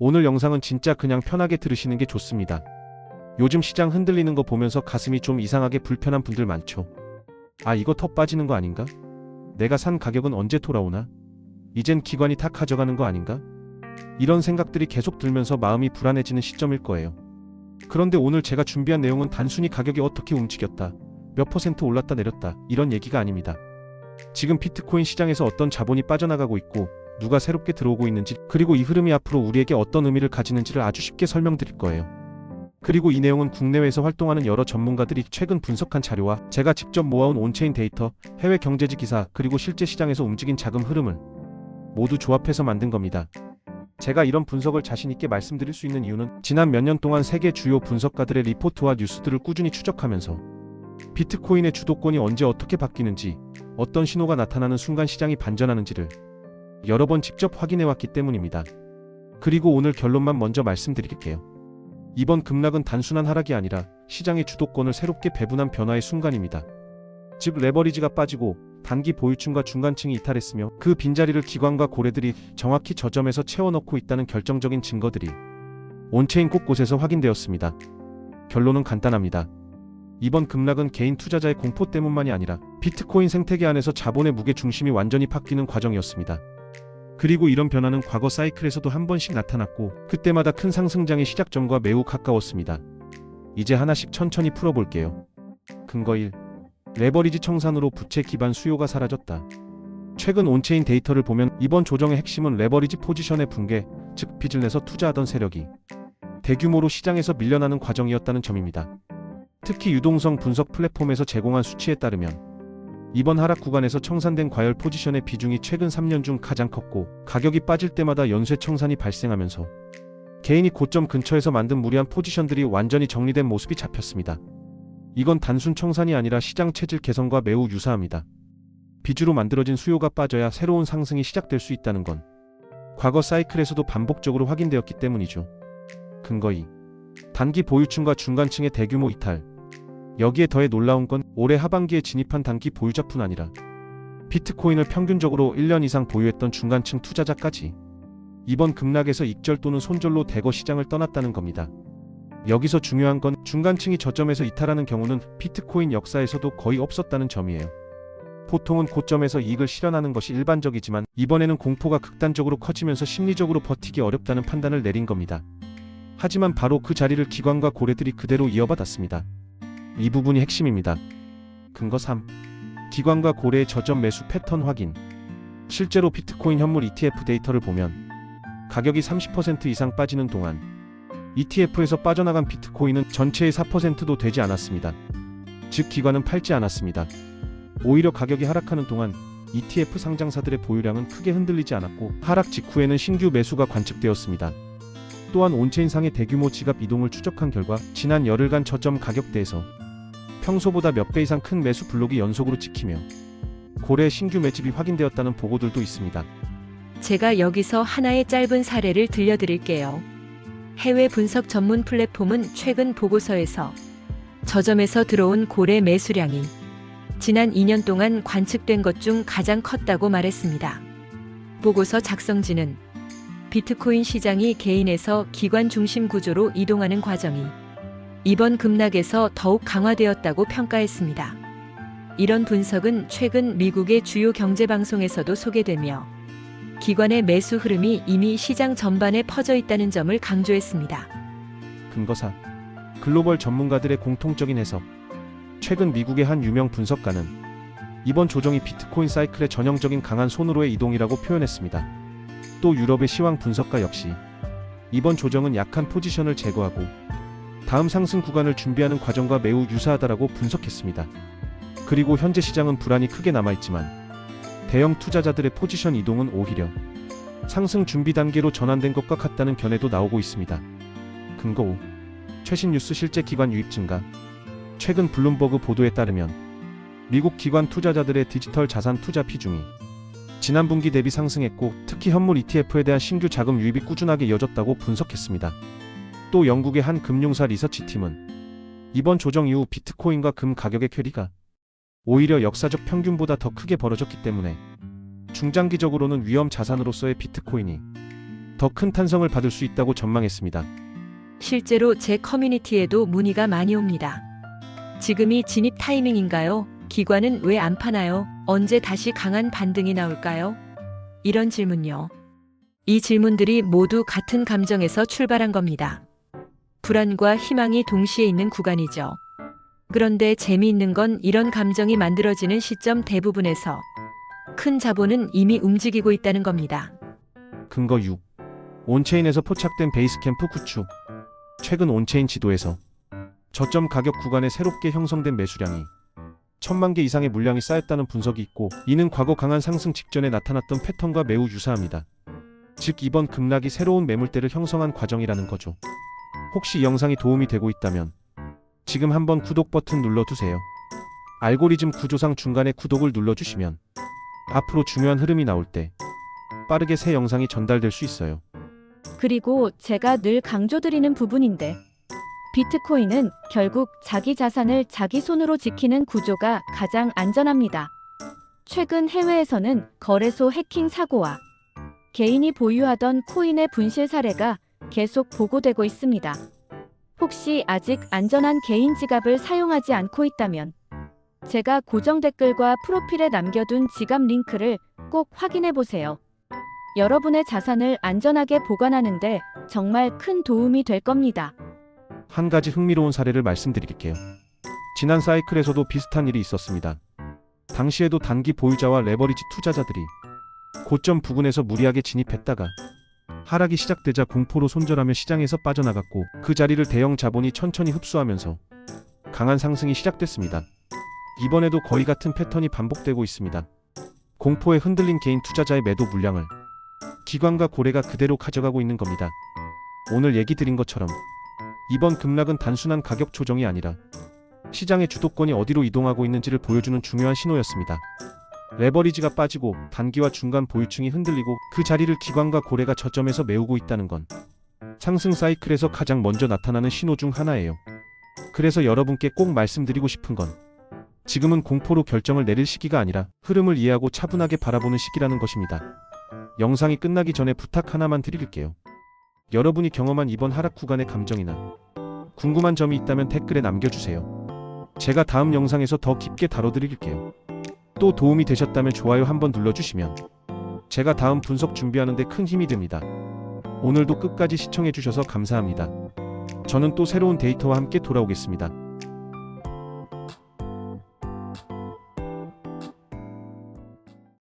오늘 영상은 진짜 그냥 편하게 들으시는 게 좋습니다. 요즘 시장 흔들리는 거 보면서 가슴이 좀 이상하게 불편한 분들 많죠. 아, 이거 턱 빠지는 거 아닌가? 내가 산 가격은 언제 돌아오나? 이젠 기관이 다 가져가는 거 아닌가? 이런 생각들이 계속 들면서 마음이 불안해지는 시점일 거예요. 그런데 오늘 제가 준비한 내용은 단순히 가격이 어떻게 움직였다, 몇 퍼센트 올랐다 내렸다 이런 얘기가 아닙니다. 지금 비트코인 시장에서 어떤 자본이 빠져나가고 있고 누가 새롭게 들어오고 있는지, 그리고 이 흐름이 앞으로 우리에게 어떤 의미를 가지는지를 아주 쉽게 설명드릴 거예요. 그리고 이 내용은 국내외에서 활동하는 여러 전문가들이 최근 분석한 자료와 제가 직접 모아온 온체인 데이터, 해외 경제지 기사, 그리고 실제 시장에서 움직인 자금 흐름을 모두 조합해서 만든 겁니다. 제가 이런 분석을 자신있게 말씀드릴 수 있는 이유는 지난 몇 년 동안 세계 주요 분석가들의 리포트와 뉴스들을 꾸준히 추적하면서 비트코인의 주도권이 언제 어떻게 바뀌는지, 어떤 신호가 나타나는 순간 시장이 반전하는지를 여러 번 직접 확인해왔기 때문입니다. 그리고 오늘 결론만 먼저 말씀드릴게요. 이번 급락은 단순한 하락이 아니라 시장의 주도권을 새롭게 배분한 변화의 순간입니다. 즉, 레버리지가 빠지고 단기 보유층과 중간층이 이탈했으며 그 빈자리를 기관과 고래들이 정확히 저점에서 채워넣고 있다는 결정적인 증거들이 온체인 곳곳에서 확인되었습니다. 결론은 간단합니다. 이번 급락은 개인 투자자의 공포 때문만이 아니라 비트코인 생태계 안에서 자본의 무게 중심이 완전히 바뀌는 과정이었습니다. 그리고 이런 변화는 과거 사이클에서도 한 번씩 나타났고 그때마다 큰 상승장의 시작점과 매우 가까웠습니다. 이제 하나씩 천천히 풀어볼게요. 근거 1. 레버리지 청산으로 부채 기반 수요가 사라졌다. 최근 온체인 데이터를 보면 이번 조정의 핵심은 레버리지 포지션의 붕괴, 즉 빚을 내서 투자하던 세력이 대규모로 시장에서 밀려나는 과정이었다는 점입니다. 특히 유동성 분석 플랫폼에서 제공한 수치에 따르면 이번 하락 구간에서 청산된 과열 포지션의 비중이 최근 3년 중 가장 컸고, 가격이 빠질 때마다 연쇄 청산이 발생하면서 개인이 고점 근처에서 만든 무리한 포지션들이 완전히 정리된 모습이 잡혔습니다. 이건 단순 청산이 아니라 시장 체질 개선과 매우 유사합니다. 빚으로 만들어진 수요가 빠져야 새로운 상승이 시작될 수 있다는 건 과거 사이클에서도 반복적으로 확인되었기 때문이죠. 근거 2. 단기 보유층과 중간층의 대규모 이탈. 여기에 더해 놀라운 건 올해 하반기에 진입한 단기 보유자뿐 아니라 비트코인을 평균적으로 1년 이상 보유했던 중간층 투자자까지 이번 급락에서 익절 또는 손절로 대거 시장을 떠났다는 겁니다. 여기서 중요한 건 중간층이 저점에서 이탈하는 경우는 비트코인 역사에서도 거의 없었다는 점이에요. 보통은 고점에서 이익을 실현하는 것이 일반적이지만 이번에는 공포가 극단적으로 커지면서 심리적으로 버티기 어렵다는 판단을 내린 겁니다. 하지만 바로 그 자리를 기관과 고래들이 그대로 이어받았습니다. 이 부분이 핵심입니다. 근거 3. 기관과 고래의 저점 매수 패턴 확인. 실제로 비트코인 현물 ETF 데이터를 보면 가격이 30% 이상 빠지는 동안 ETF에서 빠져나간 비트코인은 전체의 4%도 되지 않았습니다. 즉, 기관은 팔지 않았습니다. 오히려 가격이 하락하는 동안 ETF 상장사들의 보유량은 크게 흔들리지 않았고 하락 직후에는 신규 매수가 관측되었습니다. 또한 온체인상의 대규모 지갑 이동을 추적한 결과 지난 열흘간 저점 가격대에서 평소보다 몇 배 이상 큰 매수 블록이 연속으로 찍히며 고래의 신규 매집이 확인되었다는 보고들도 있습니다. 제가 여기서 하나의 짧은 사례를 들려드릴게요. 해외 분석 전문 플랫폼은 최근 보고서에서 저점에서 들어온 고래 매수량이 지난 2년 동안 관측된 것 중 가장 컸다고 말했습니다. 보고서 작성진은 비트코인 시장이 개인에서 기관 중심 구조로 이동하는 과정이 이번 급락에서 더욱 강화되었다고 평가했습니다. 이런 분석은 최근 미국의 주요 경제방송에서도 소개되며 기관의 매수 흐름이 이미 시장 전반에 퍼져 있다는 점을 강조했습니다. 근거 4. 글로벌 전문가들의 공통적인 해석. 최근 미국의 한 유명 분석가는 이번 조정이 비트코인 사이클의 전형적인 강한 손으로의 이동이라고 표현했습니다. 또 유럽의 시황 분석가 역시 이번 조정은 약한 포지션을 제거하고 다음 상승 구간을 준비하는 과정과 매우 유사하다라고 분석했습니다. 그리고 현재 시장은 불안이 크게 남아있지만 대형 투자자들의 포지션 이동은 오히려 상승 준비 단계로 전환된 것과 같다는 견해도 나오고 있습니다. 근거 5. 최신 뉴스 실제 기관 유입 증가. 최근 블룸버그 보도에 따르면 미국 기관 투자자들의 디지털 자산 투자 비중이 지난 분기 대비 상승했고 특히 현물 ETF에 대한 신규 자금 유입이 꾸준하게 이어졌다고 분석했습니다. 또 영국의 한 금융사 리서치팀은 이번 조정 이후 비트코인과 금 가격의 괴리가 오히려 역사적 평균보다 더 크게 벌어졌기 때문에 중장기적으로는 위험 자산으로서의 비트코인이 더 큰 탄성을 받을 수 있다고 전망했습니다. 실제로 제 커뮤니티에도 문의가 많이 옵니다. 지금이 진입 타이밍인가요? 기관은 왜 안 파나요? 언제 다시 강한 반등이 나올까요? 이런 질문요. 이 질문들이 모두 같은 감정에서 출발한 겁니다. 불안과 희망이 동시에 있는 구간이죠. 그런데 재미있는 건 이런 감정이 만들어지는 시점 대부분에서 큰 자본은 이미 움직이고 있다는 겁니다. 근거 6. 온체인에서 포착된 베이스캠프 구축. 최근 온체인 지도에서 저점 가격 구간에 새롭게 형성된 매수량이 1000만 개 이상의 물량이 쌓였다는 분석이 있고, 이는 과거 강한 상승 직전에 나타났던 패턴과 매우 유사합니다. 즉 이번 급락이 새로운 매물대를 형성한 과정이라는 거죠. 혹시 이 영상이 도움이 되고 있다면 지금 한번 구독 버튼 눌러두세요. 알고리즘 구조상 중간에 구독을 눌러주시면 앞으로 중요한 흐름이 나올 때 빠르게 새 영상이 전달될 수 있어요. 그리고 제가 늘 강조드리는 부분인데, 비트코인은 결국 자기 자산을 자기 손으로 지키는 구조가 가장 안전합니다. 최근 해외에서는 거래소 해킹 사고와 개인이 보유하던 코인의 분실 사례가 계속 보고되고 있습니다. 혹시 아직 안전한 개인 지갑을 사용하지 않고 있다면 제가 고정 댓글과 프로필에 남겨둔 지갑 링크를 꼭 확인해 보세요. 여러분의 자산을 안전하게 보관하는데 정말 큰 도움이 될 겁니다. 한 가지 흥미로운 사례를 말씀드릴게요. 지난 사이클에서도 비슷한 일이 있었습니다. 당시에도 단기 보유자와 레버리지 투자자들이 고점 부근에서 무리하게 진입했다가 하락이 시작되자 공포로 손절하며 시장에서 빠져나갔고, 그 자리를 대형 자본이 천천히 흡수하면서 강한 상승이 시작됐습니다. 이번에도 거의 같은 패턴이 반복되고 있습니다. 공포에 흔들린 개인 투자자의 매도 물량을 기관과 고래가 그대로 가져가고 있는 겁니다. 오늘 얘기 드린 것처럼 이번 급락은 단순한 가격 조정이 아니라 시장의 주도권이 어디로 이동하고 있는지를 보여주는 중요한 신호였습니다. 레버리지가 빠지고 단기와 중간 보유층이 흔들리고 그 자리를 기관과 고래가 저점에서 메우고 있다는 건 상승 사이클에서 가장 먼저 나타나는 신호 중 하나예요. 그래서 여러분께 꼭 말씀드리고 싶은 건 지금은 공포로 결정을 내릴 시기가 아니라 흐름을 이해하고 차분하게 바라보는 시기라는 것입니다. 영상이 끝나기 전에 부탁 하나만 드릴게요. 여러분이 경험한 이번 하락 구간의 감정이나 궁금한 점이 있다면 댓글에 남겨주세요. 제가 다음 영상에서 더 깊게 다뤄드릴게요. 또 도움이 되셨다면 좋아요 한번 눌러주시면 제가 다음 분석 준비하는 데 큰 힘이 됩니다. 오늘도 끝까지 시청해주셔서 감사합니다. 저는 또 새로운 데이터와 함께 돌아오겠습니다.